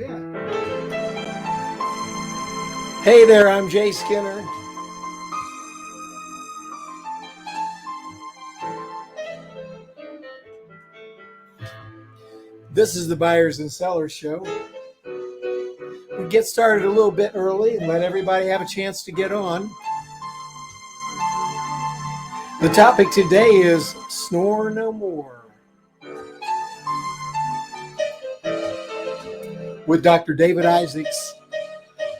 bet. Hey there, I'm Jay Skinner. This is the Buyers and Sellers Show. We get started a little bit early and let everybody have a chance to get on. The topic today is Snore No More with Dr. David Isaacs,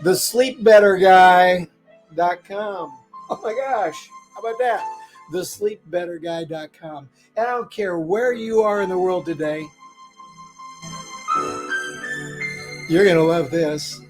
thesleepbetterguy.com. Oh my gosh, how about that? Thesleepbetterguy.com. And I don't care where you are in the world today, you're going to love this.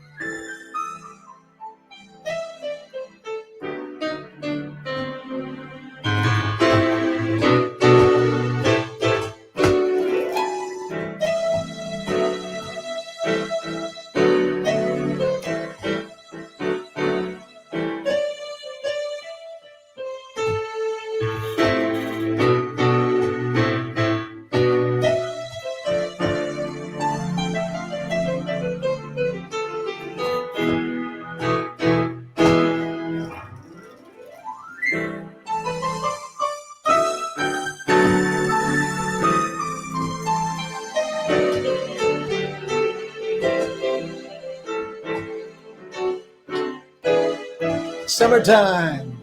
Summertime.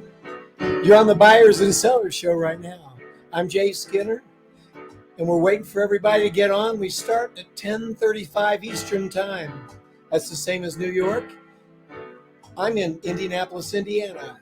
You're on the Buyers and Sellers Show right now. I'm Jay Skinner, and we're waiting for everybody to get on. We start at 10:35 Eastern Time. That's the same as New York. I'm in Indianapolis, Indiana.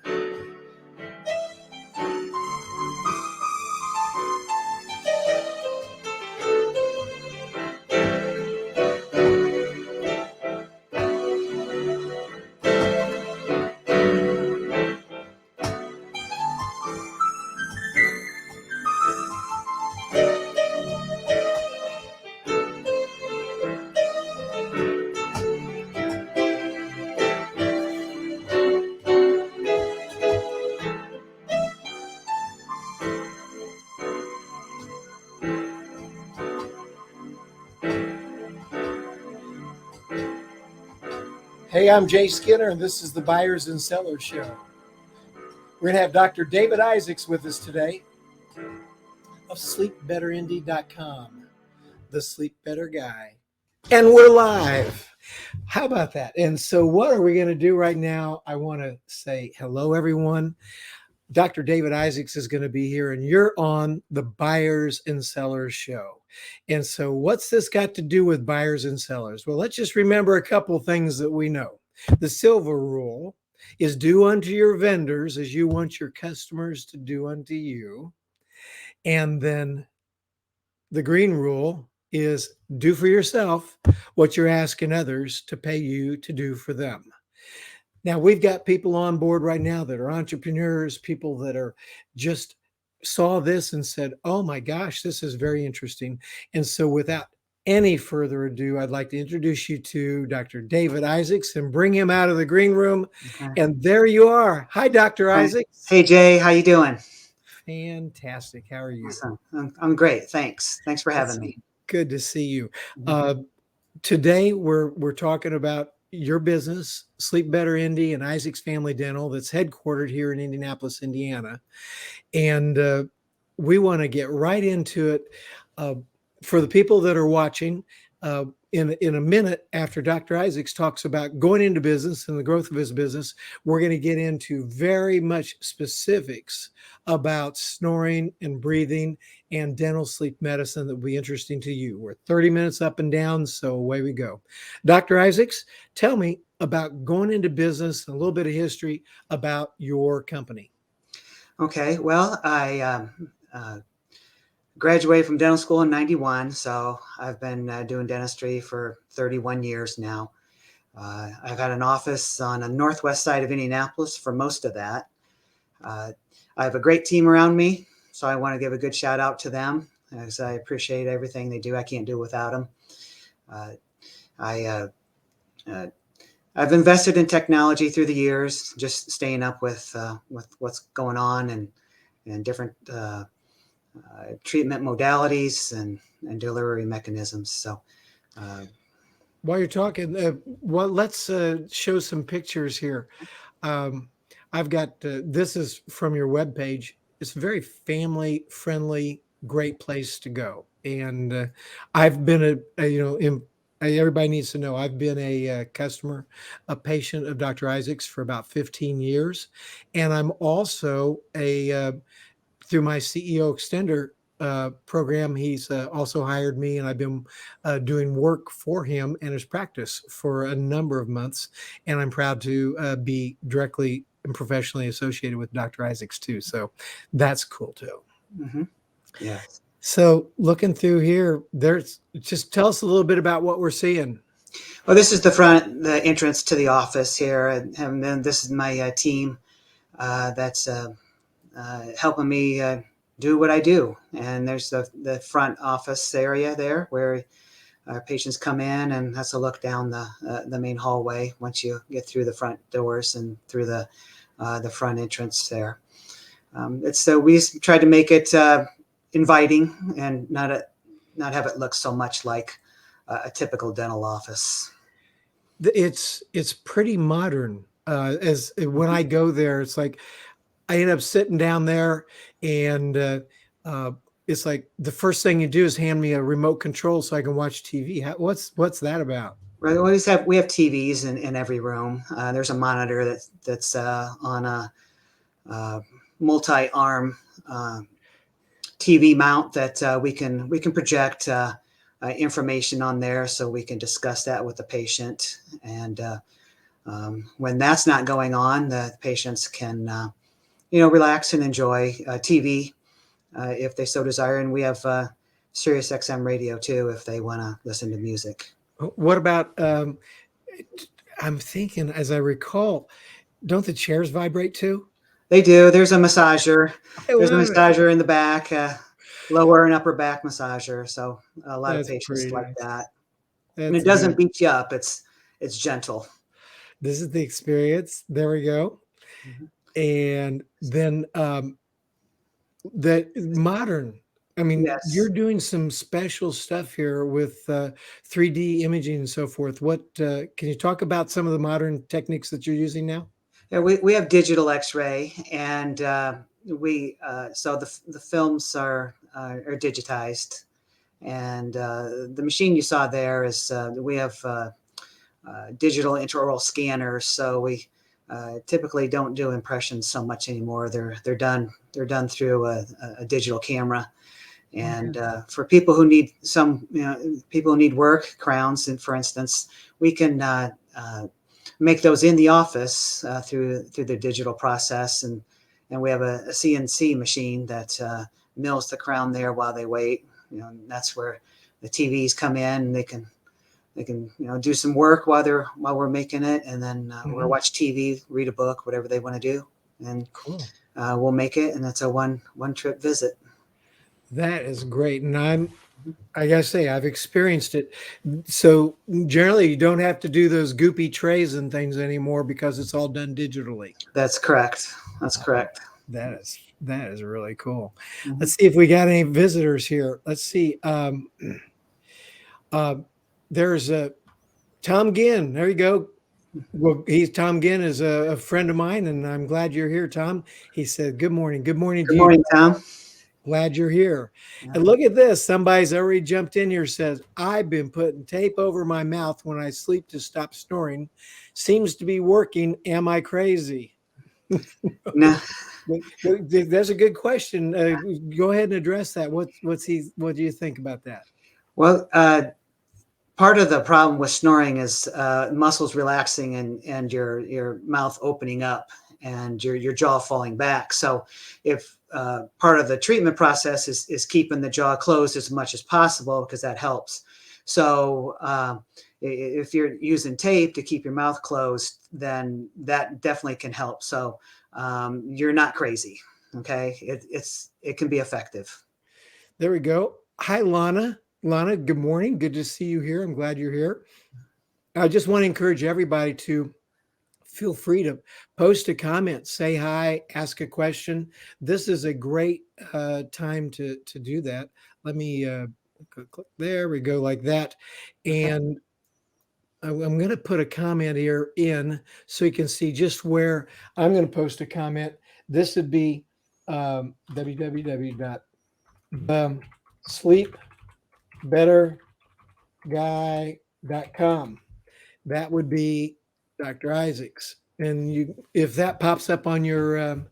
Hey, I'm Jay Skinner, and this is the Buyers and Sellers Show. We're going to have Dr. David Isaacs with us today of SleepBetterIndy.com, the Sleep Better Guy. And we're live. How about that? And so what are we going to do right now? I want to say hello, everyone. Dr. David Isaacs is going to be here, and you're on the Buyers and Sellers Show. And so what's this got to do with buyers and sellers? Well, let's just remember a couple things that we know. The silver rule is do unto your vendors as you want your customers to do unto you. And then the green rule is do for yourself what you're asking others to pay you to do for them. Now, we've got people on board right now that are entrepreneurs, people that are just saw this and said, oh my gosh, this is very interesting. And so without any further ado, I'd like to introduce you to Dr. David Isaacs and bring him out of the green room. Okay. And there you are. Hi, Dr. Isaacs. Hey, Jay. How you doing? Fantastic. How are you? Awesome. I'm great. Thanks for having me. Good to see you. Today, we're talking about your business, Sleep Better Indy and Isaacs Family Dental, that's headquartered here in Indianapolis, Indiana. And we want to get right into it. For the people that are watching, in a minute after Dr. Isaacs talks about going into business and the growth of his business, we're going to get into very much specifics about snoring and breathing and dental sleep medicine that will be interesting to you. We're 30 minutes up and down, so away we go. Dr. Isaacs, tell me about going into business and a little bit of history about your company. Okay, well, I graduated from dental school in 91, so I've been doing dentistry for 31 years now. I've had an office on the northwest side of Indianapolis for most of that. I have a great team around me, so I want to give a good shout out to them, as I appreciate everything they do. I can't do it without them. I've invested in technology through the years, just staying up with what's going on and different treatment modalities and delivery mechanisms. So While you're talking, well, let's show some pictures here. Um, I've got this is from your webpage. It's a very family friendly, great place to go. And I've been everybody needs to know I've been a customer, a patient of Dr. Isaacs for about 15 years, and I'm also a through my CEO extender program. He's also hired me, and I've been doing work for him and his practice for a number of months. And I'm proud to be directly and professionally associated with Dr. Isaacs too. So that's cool too. Mm-hmm. Yes. So looking through here, there's just tell us a little bit about what we're seeing. Well, this is the entrance to the office here, and then this is my team that's helping me do what I do. And there's the front office area there where our patients come in, and that's a look down the main hallway once you get through the front doors and through the front entrance there. We tried to make it inviting and not have it look so much like a typical dental office. It's pretty modern. As when I go there, it's like I end up sitting down there, and it's like the first thing you do is hand me a remote control so I can watch TV. What's that about? Right. We have TVs in every room. There's a monitor that's on a multi-arm TV mount that we can project information on there, so we can discuss that with the patient. And when that's not going on, the patients can relax and enjoy TV if they so desire. And we have Sirius XM radio too if they want to listen to music. What about? I'm thinking, as I recall, don't the chairs vibrate too? They do. There's a massager. There's a love it. massager in the back, lower and upper back massager. So a lot of That's patients pretty like nice. that. And That's it doesn't good. beat you up. It's gentle. This is the experience. There we go. Mhm. And then the modern. I mean, you're Yes. doing some special stuff here with 3D imaging and so forth. What can you talk about some of the modern techniques that you're using now? Yeah, we have digital X-ray, and so the films are digitized, and the machine you saw there is we have digital intraoral scanners. So we typically don't do impressions so much anymore. They're done through a digital camera. And for people who need people who need work crowns, and for instance, we can make those in the office through the digital process, and we have a CNC machine that mills the crown there while they wait. And that's where the TVs come in, and they can do some work while we're making it, and then we'll watch TV, read a book, whatever they want to do, and Cool. we'll make it, and it's a one trip visit. That is great. And I gotta say, I've experienced it. So generally you don't have to do those goopy trays and things anymore because it's all done digitally. That's correct. That's correct. That is really cool. Mhm. Let's see if we got any visitors here. Let's see. There's a Tom Ginn. There you go. Well, Tom Ginn is a friend of mine, and I'm glad you're here, Tom. He said, "Good morning. Good morning to Good you. morning, Tom. Glad you're here." Yeah. And look at this. Somebody's already jumped in here, says, "I've been putting tape over my mouth when I sleep to stop snoring. Seems to be working. Am I crazy?" No. That's a good question. Go ahead and address that. What do you think about that? Well, part of the problem with snoring is muscles relaxing and your mouth opening up and your jaw falling back. So if part of the treatment process is keeping the jaw closed as much as possible, because that helps. So if you're using tape to keep your mouth closed, then that definitely can help. So you're not crazy. Okay. It can be effective. There we go. Hi, Lana. Lana, good morning. Good to see you here. I'm glad you're here. I just want to encourage everybody to feel free to post a comment, say hi, ask a question. This is a great time to do that. Let me click. There we go, like that. And I'm going to put a comment here in so you can see just where I'm going to post a comment. This would be www.sleepbetterguy.com. That would be Dr. Isaacs. And if that pops up on your,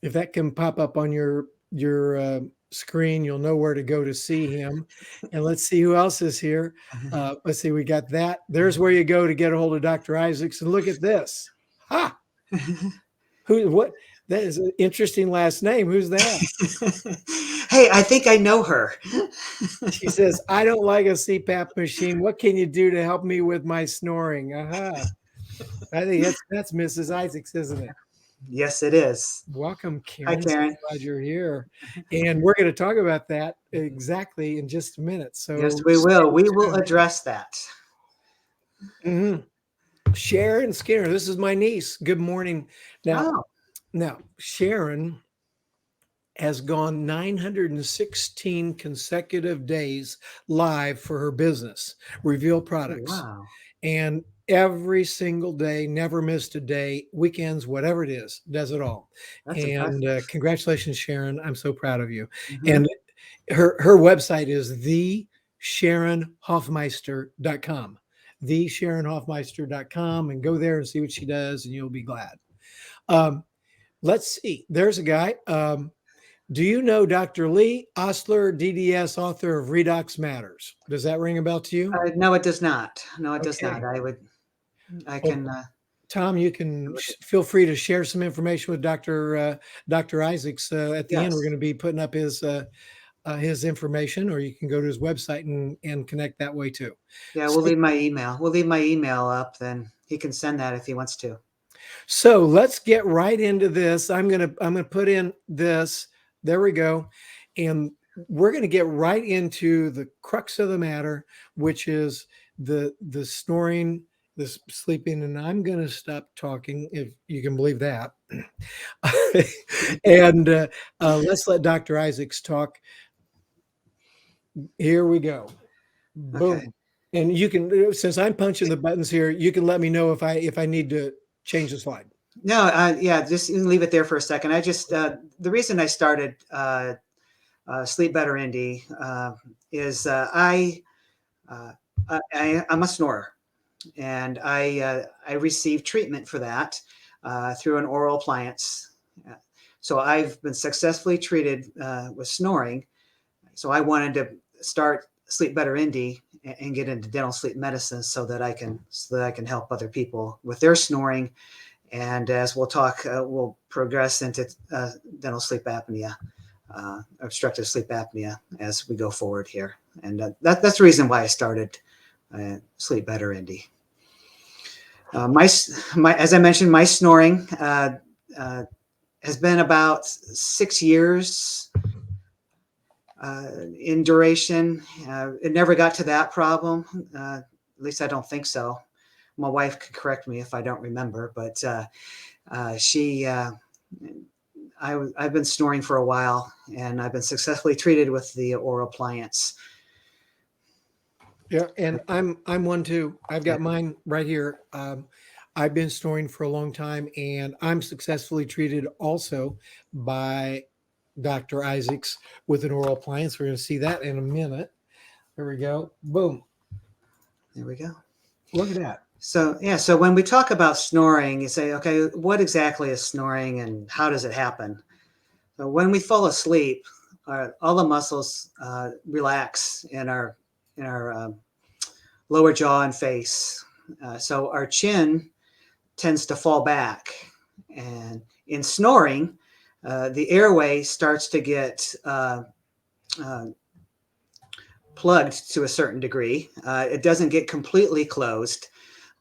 if that can pop up on your screen, you'll know where to go to see him. And let's see who else is here. Let's see, we got that. There's where you go to get a hold of Dr. Isaacs. And look at this. Ha! What? That is an interesting last name. Who's that? Hey, I think I know her. She says, I don't like a CPAP machine. What can you do to help me with my snoring? I think that's Mrs. Isaacs, isn't it? Yes, it is. Welcome, Karen. Hi, Karen. So glad you're here. And we're going to talk about that exactly in just a minute. So yes, we will. We will address that. Mm-hmm. Sharon Skinner, this is my niece. Good morning. Now, Sharon has gone 916 consecutive days live for her business, Reveal Products. Oh, wow. And every single day, never missed a day, weekends, whatever it is, does it all. That's and congratulations, Sharon. I'm so proud of you. Mm-hmm. And her website is thesharonhoffmeister.com. thesharonhoffmeister.com, and go there and see what she does, and you'll be glad. Let's see. There's a guy. Do you know Dr. Lee Osler, DDS, author of Redox Matters? Does that ring a bell to you? No, it does not. No, it does not. I can. Tom, you can feel free to share some information with Dr. Isaacs. At the end, we're going to be putting up his information, or you can go to his website and connect that way too. Yeah, we'll leave my email. We'll leave my email up. Then he can send that if he wants to. So let's get right into this. I'm gonna put in this. There we go. And we're going to get right into the crux of the matter, which is the snoring, the sleeping. And I'm going to stop talking, if you can believe that. And let's let Dr. Isaacs talk. Here we go. Boom. Okay. And you can, since I'm punching the buttons here, you can let me know if I need to change the slide. No, yeah, just leave it there for a second. I just, the reason I started Sleep Better Indy is I'm a snorer, and I received treatment for that through an oral appliance. So I've been successfully treated with snoring. So I wanted to start Sleep Better Indy and get into dental sleep medicine so that I can help other people with their snoring. And as we'll talk, we'll progress into dental sleep apnea, obstructive sleep apnea as we go forward here. And that's the reason why I started Sleep Better Indy. As I mentioned, my snoring has been about 6 years in duration. It never got to that problem. At least I don't think so. My wife could correct me if I don't remember, but I've been snoring for a while, and I've been successfully treated with the Oral Appliance. Yeah, and I'm one too. I've got mine right here. I've been snoring for a long time, and I'm successfully treated also by Dr. Isaacs with an oral appliance. We're going to see that in a minute. There we go. Boom. There we go. Look at that. So, yeah, so when we talk about snoring, you say, okay, what exactly is snoring and how does it happen? So when we fall asleep, all the muscles relax in our lower jaw and face. So our chin tends to fall back. And in snoring, the airway starts to get plugged to a certain degree. It doesn't get completely closed,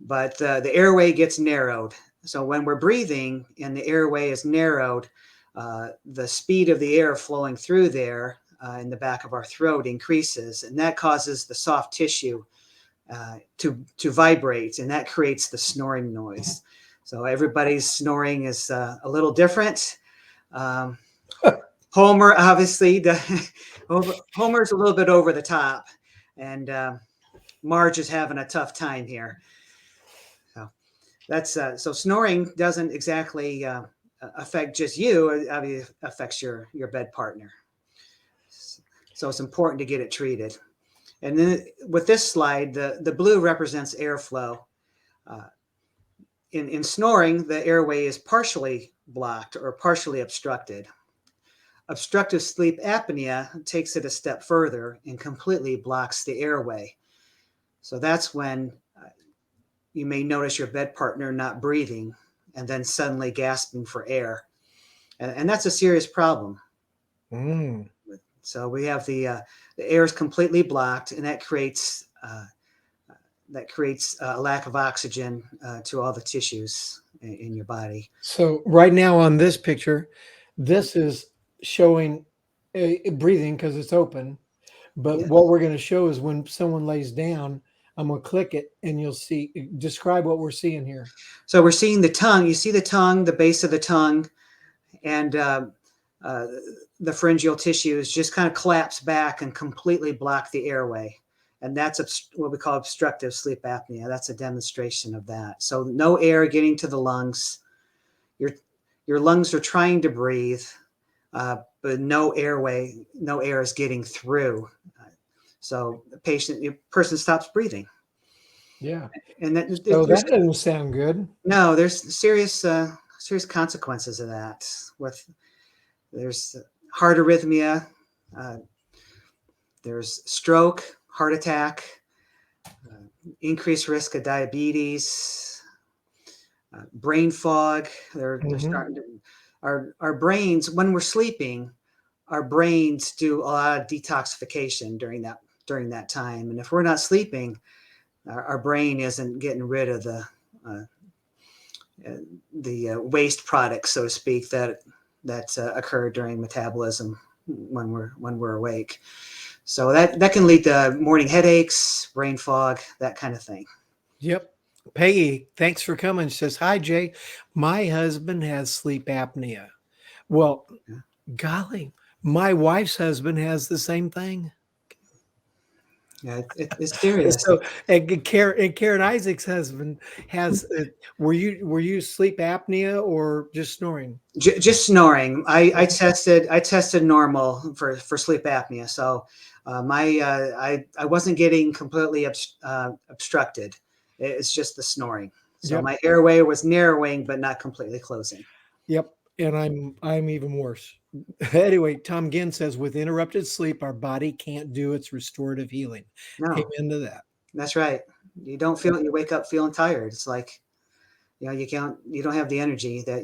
but the airway gets narrowed. So when we're breathing and the airway is narrowed, the speed of the air flowing through there in the back of our throat increases, and that causes the soft tissue to vibrate, and that creates the snoring noise. So everybody's snoring is a little different. Homer, obviously, Homer's a little bit over the top, and Marge is having a tough time here. So that's so snoring doesn't exactly affect just you. It obviously affects your bed partner. So it's important to get it treated. And then with this slide, the blue represents airflow. Uh, in snoring, the airway is partially blocked or partially obstructed. Obstructive sleep apnea takes it a step further and completely blocks the airway. So that's when you may notice your bed partner not breathing and then suddenly gasping for air. And that's a serious problem. Mm. So we have the air is completely blocked, and that creates a lack of oxygen to all the tissues in your body. So right now on this picture, this is showing breathing because it's open. But Yeah. what we're going to show is when someone lays down, I'm going to click it and you'll see, describe what we're seeing here. So we're seeing the tongue. You see the tongue, the base of the tongue, and the pharyngeal tissues just kind of collapse back and completely block the airway. And that's what we call obstructive sleep apnea. That's a demonstration of that. So no air getting to the lungs. Your lungs are trying to breathe, but no air is getting through. So the person stops breathing. Yeah. And that doesn't sound good. No, there's serious consequences of that. There's heart arrhythmia, there's stroke, heart attack, increased risk of diabetes, brain fog. They're starting to, our brains, when we're sleeping, our brains do a lot of detoxification during that time. And if we're not sleeping, our brain isn't getting rid of the waste products, so to speak, that occur during metabolism when we're awake. So that can lead to morning headaches, brain fog, that kind of thing. Yep. Peggy, thanks for coming. She says, "Hi, Jay. My husband has sleep apnea." Well, golly, my wife's husband has the same thing. Yeah, it's serious. So, and Karen Isaac's husband has. Were you sleep apnea or just snoring? Just snoring. I tested normal for sleep apnea. So I wasn't getting completely obstructed. It's just the snoring. So my airway was narrowing, but not completely closing. Yep. And I'm even worse. Anyway, Tom Ginn says, with interrupted sleep, our body can't do its restorative healing. No, amen to that. That's right. You wake up feeling tired. It's like, you don't have the energy that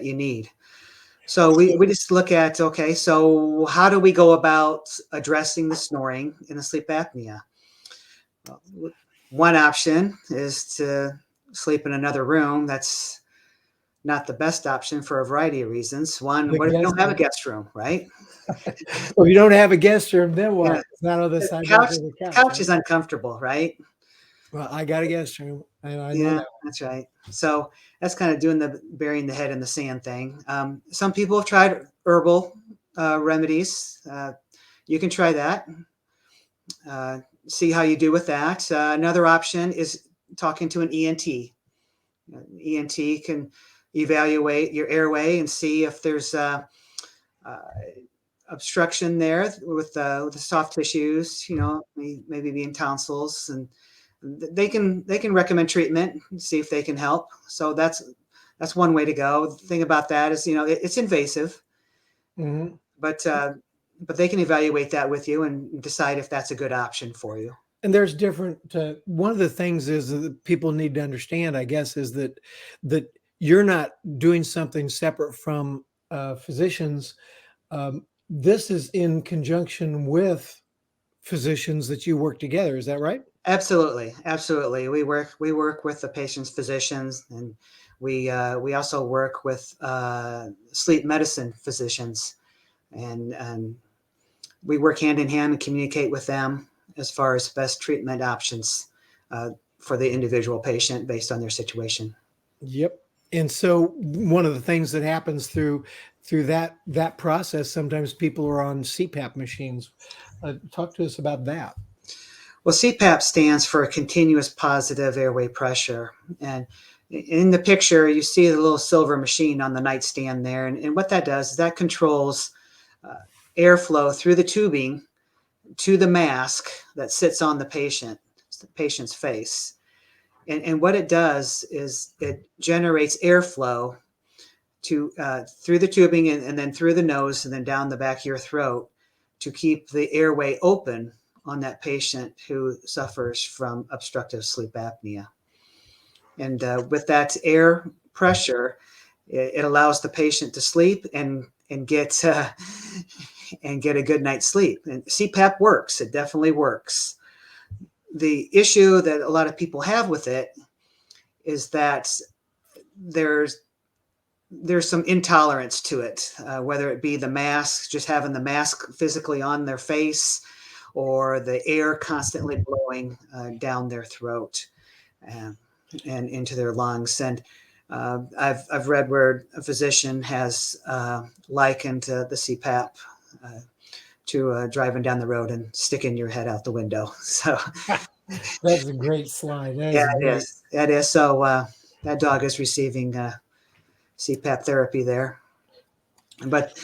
you need. So we just look at, okay, so how do we go about addressing the snoring in the sleep apnea? Well, one option is to sleep in another room. That's not the best option for a variety of reasons. One, what if you don't have a guest room, right? Well, if you don't have a guest room, then what? Yeah. It's not on the side. The couch is uncomfortable, right? Well, I got a guest room, and I know that. That's right. So that's kind of doing the burying the head in the sand thing. Some people have tried herbal remedies. You can try that. See how you do with that. Another option is talking to an ENT. ENT can evaluate your airway and see if there's obstruction there with the soft tissues, maybe being tonsils, and they can recommend treatment and see if they can help. So that's one way to go. The thing about that is, it's invasive, but they can evaluate that with you and decide if that's a good option for you. And there's different. One of the things is that people need to understand, I guess, is that you're not doing something separate from physicians. This is in conjunction with physicians that you work together. Is that right? Absolutely. We work with the patient's physicians, and we also work with sleep medicine physicians, and we work hand in hand and communicate with them as far as best treatment options for the individual patient based on their situation. Yep. And so one of the things that happens through that process, sometimes people are on CPAP machines. Talk to us about that. Well, CPAP stands for continuous positive airway pressure. And in the picture, you see the little silver machine on the nightstand there. And what that does is that controls airflow through the tubing to the mask that sits on the patient's face. And what it does is it generates airflow to through the tubing and then through the nose and then down the back of your throat to keep the airway open on that patient who suffers from obstructive sleep apnea. And with that air pressure, it allows the patient to sleep and get and get a good night's sleep. And CPAP works. It definitely works. The issue that a lot of people have with it is that there's some intolerance to it, whether it be the mask, just having the mask physically on their face, or the air constantly blowing down their throat and into their lungs. And I've read where a physician has likened the CPAP to driving down the road and sticking your head out the window. So That's a great slide. That yeah, is it great. is. That is. So that dog is receiving CPAP therapy there. But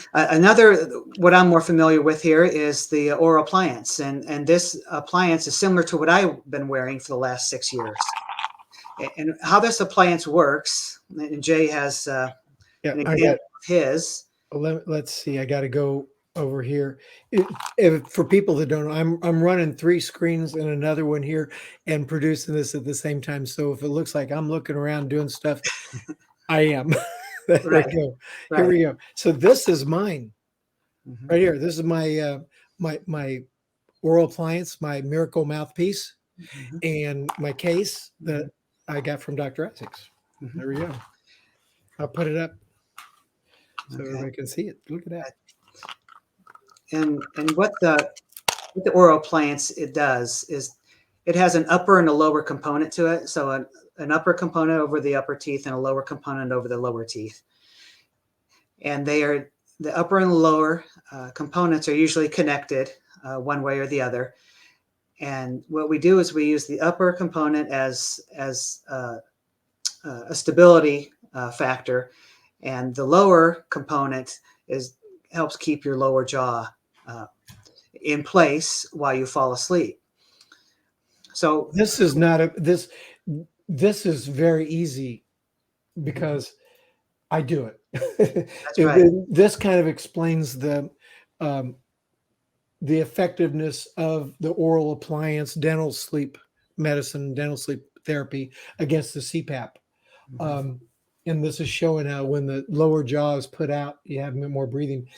what I'm more familiar with here is the Oral Appliance. And this appliance is similar to what I've been wearing for the last 6 years. And how this appliance works, and Jay has an example of his. Let's see. I got to go over here. For people that don't know, I'm running 3 screens and another one here and producing this at the same time. So if it looks like I'm looking around doing stuff, I am. There Right. we go. Right. Here we go. So this is mine Mhm. right here. This is my my Oral Appliance, my Miracle mouthpiece, Mhm. and my case that I got from Dr. Isaacs. Mhm. There we go. I'll put it up so Okay. everybody can see it. Look at that. And what the Oral Appliance it does is it has an upper and a lower component to it. So an upper component over the upper teeth and a lower component over the lower teeth. And the upper and lower components are usually connected one way or the other. And what we do is we use the upper component as a stability factor, and the lower component helps keep your lower jaw in place while you fall asleep. So this is not a this is very easy because I do it. that's right. This kind of explains the effectiveness of the Oral Appliance dental sleep medicine, dental sleep therapy against the CPAP. Mhm. And this is showing how when the lower jaw is put out, you have more breathing.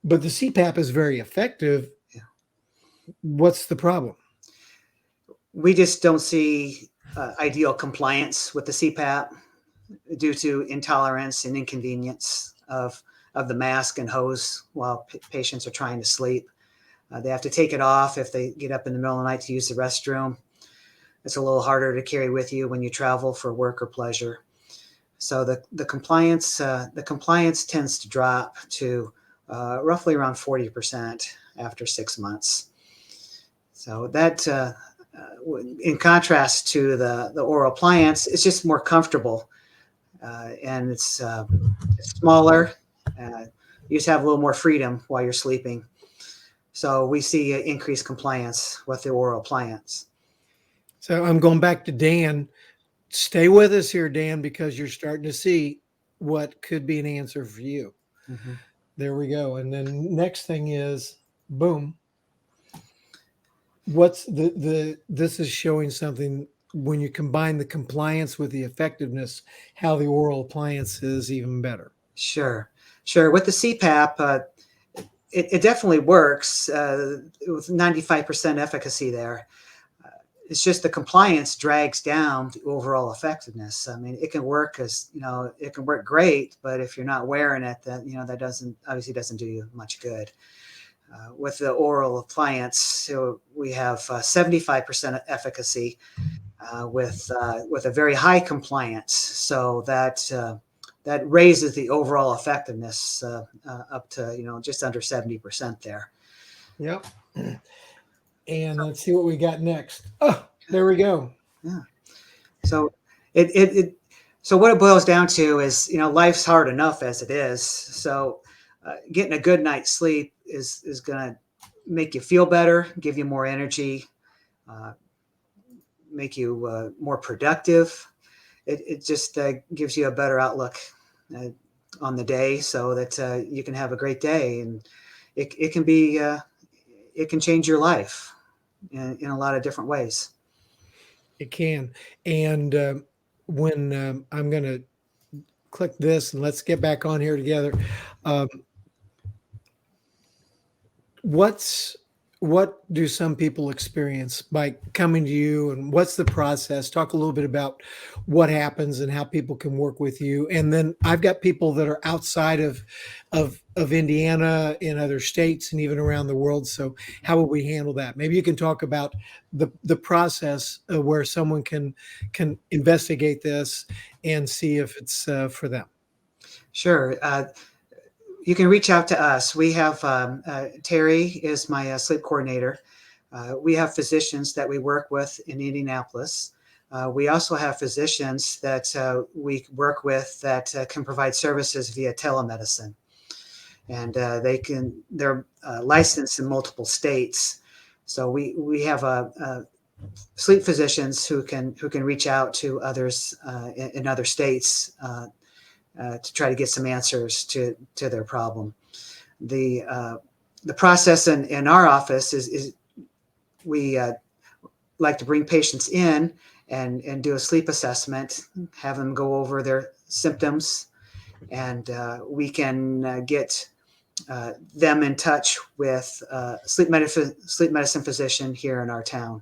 But the CPAP is very effective. Yeah. What's the problem? We just don't see ideal compliance with the CPAP due to intolerance and inconvenience of the mask and hose while patients are trying to sleep. They have to take it off if they get up in the middle of the night to use the restroom. It's a little harder to carry with you when you travel for work or pleasure. So the compliance tends to drop to roughly around 40% after 6 months. So that, in contrast to the Oral Appliance, it's just more comfortable and it's smaller. You just have a little more freedom while you're sleeping. So we see increased compliance with the Oral Appliance. So I'm going back to Dan. Stay with us here, Dan, because you're starting to see what could be an answer for you. Mm-hmm. There we go. And then next thing is boom. What's this is showing something when you combine the compliance with the effectiveness, how the Oral Appliance is even better. Sure. With the CPAP, it definitely works with 95% efficacy there. It's just the compliance drags down the overall effectiveness. I mean, it can work it can work great, but if you're not wearing it, that that obviously doesn't do you much good. With the Oral Appliance, so we have 75% efficacy with a very high compliance. So that raises the overall effectiveness up to just under 70% there. Yep. And let's see what we got next. Oh, there we go. Yeah. So so what it boils down to is, life's hard enough as it is. So getting a good night's sleep is going to make you feel better, give you more energy, uh, make you more productive. It just gives you a better outlook uh, on the day, so that you can have a great day, and it can be it can change your life in a lot of different ways. It can. And when I'm going to click this and let's get back on here together. Um, what do some people experience by coming to you, and what's the process? Talk a little bit about what happens and how people can work with you. And then I've got people that are outside of Indiana, in other states, and even around the world. So how would we handle that? Maybe you can talk about the process where someone can investigate this and see if it's for them. Sure. You can reach out to us. We have Terry is my sleep coordinator. We have physicians that we work with in Indianapolis. We also have physicians that we work with that can provide services via telemedicine, and they're licensed in multiple states. So we have sleep physicians who can reach out to others in other states. To try to get some answers to their problem. The process in our office is we like to bring patients in and do a sleep assessment, have them go over their symptoms, and we can get them in touch with sleep medicine physician here in our town,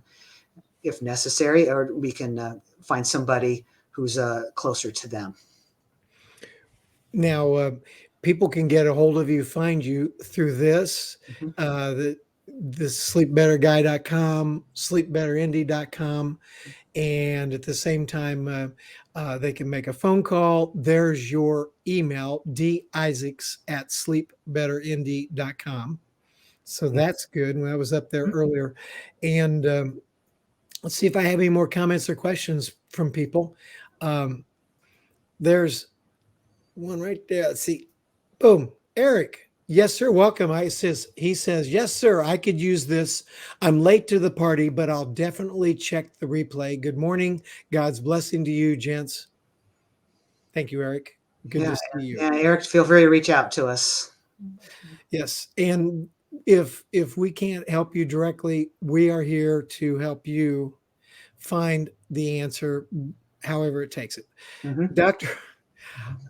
if necessary, or we can find somebody who's closer to them. Now, people can get a hold of you, find you through this, Mm-hmm. The sleepbetterguy.com, sleepbetterindy.com. And at the same time, they can make a phone call. There's your email, disaacs@sleepbetterindy.com. So that's good. When I was up there earlier. And let's see if I have any more comments or questions from people. There's one right there. Let's see. Boom. Eric. Yes, sir. Welcome. He says, yes, sir. I could use this. I'm late to the party, but I'll definitely check the replay. Good morning. God's blessing to you, gents. Thank you, Eric. Good to see you. Yeah, Eric, feel free to reach out to us. Yes. And if we can't help you directly, we are here to help you find the answer, however it takes it. Mm-hmm. Doctor.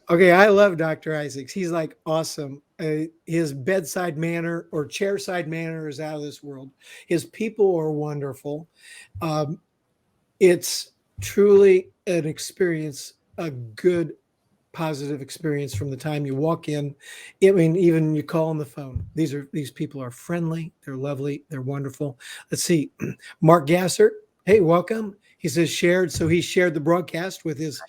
Okay, I love Dr. Isaacs. He's like awesome. His bedside manner or chairside manner is out of this world. His people are wonderful. It's truly an experience, a good, positive experience from the time you walk in. I mean, even you call on the phone. These people are friendly. They're lovely. They're wonderful. Let's see. Mark Gassert. Hey, welcome. He says shared. So he shared the broadcast with his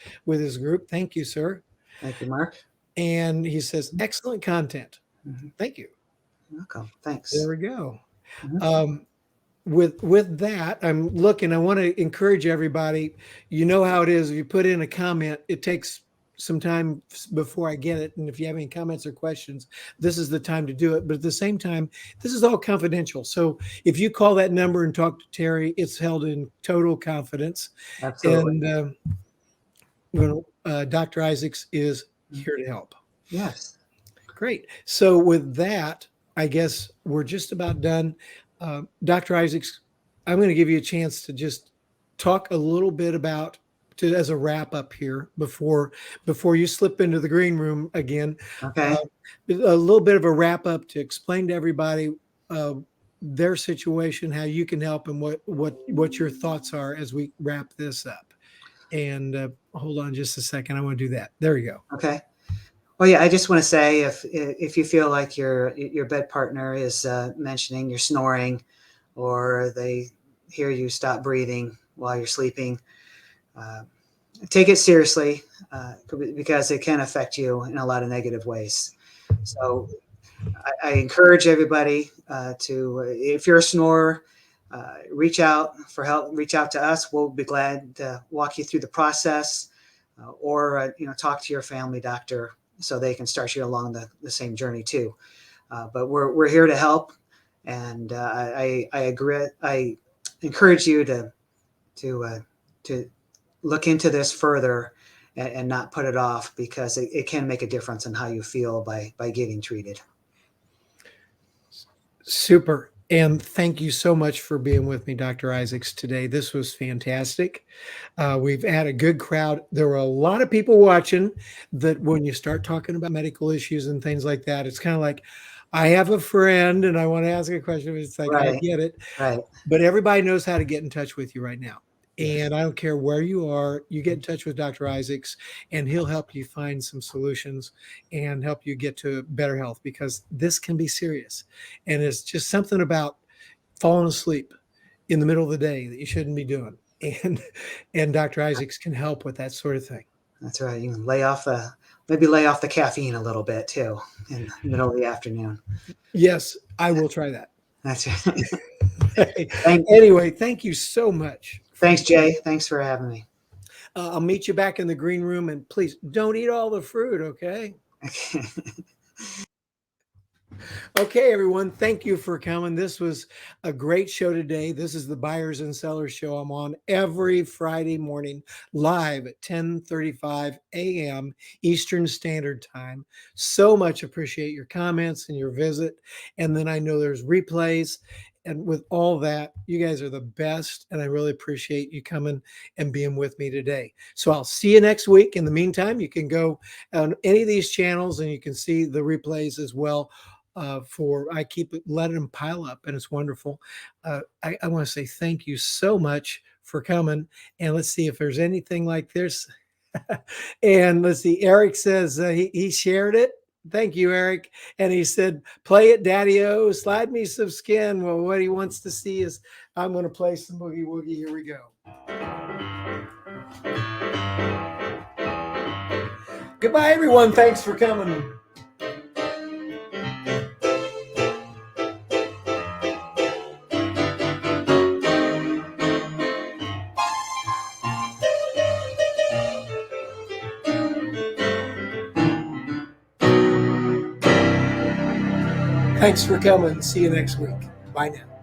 group. Thank you, sir. Thank you, Mark. And he says, excellent content. Mm-hmm. Thank you. You're welcome. Thanks. There we go. Mm-hmm. With that, I'm looking. I want to encourage everybody. You know how it is. If you put in a comment, it takes some time before I get it. And if you have any comments or questions, this is the time to do it. But at the same time, this is all confidential. So if you call that number and talk to Terry, it's held in total confidence. Absolutely. And Dr. Isaacs is here to help. Yes. Great. So with that, I guess we're just about done. Dr. Isaacs, I'm going to give you a chance to just talk a little bit about, as a wrap up here before you slip into the green room again. Okay. A little bit of a wrap up to explain to everybody their situation, how you can help, and what your thoughts are as we wrap this up. And hold on just a second. I want to do that. There we go. Okay. Well, yeah, I just want to say if you feel like your bed partner is mentioning you're snoring, or they hear you stop breathing while you're sleeping, take it seriously because it can affect you in a lot of negative ways. So I encourage everybody to, if you're a snorer, reach out for help. Reach out to us. We'll be glad to walk you through the process, or talk to your family doctor so they can start you along the same journey too. But we're here to help, and I agree. I encourage you to look into this further and not put it off, because it can make a difference in how you feel by getting treated. Super. And thank you so much for being with me, Dr. Isaacs, today. This was fantastic. We've had a good crowd. There were a lot of people watching that when you start talking about medical issues and things like that, it's kind of like, I have a friend and I want to ask a question. It's like, I Right. get it. Right. But everybody knows how to get in touch with you right now. Yes. And I don't care where you are, you get in touch with Dr. Isaacs and he'll help you find some solutions and help you get to better health, because this can be serious. And it's just something about falling asleep in the middle of the day that you shouldn't be doing. And Dr. Isaacs can help with that sort of thing. That's right. You can lay off the caffeine a little bit too in the middle of the afternoon. Yes, I will try that. That's right. Anyway, thank you so much. Thanks, Jay. Thanks for having me. I'll meet you back in the green room, and please don't eat all the fruit, okay? Okay, everyone, thank you for coming. This was a great show today. This is the Buyers and Sellers Show. I'm on every Friday morning live at 10:35 a.m. Eastern Standard Time. So much appreciate your comments and your visit. And then I know there's replays. And with all that, you guys are the best. And I really appreciate you coming and being with me today. So I'll see you next week. In the meantime, you can go on any of these channels and you can see the replays as well. I keep letting them pile up, and it's wonderful. I want to say thank you so much for coming. And let's see if there's anything like this. And let's see, Eric says he shared it. Thank you, Eric. And he said, play it, Daddy-O, slide me some skin. Well, what he wants to see is I'm going to play some Boogie Woogie. Here we go. Goodbye, everyone. Thanks for coming. Thanks for coming. See you next week. Bye now.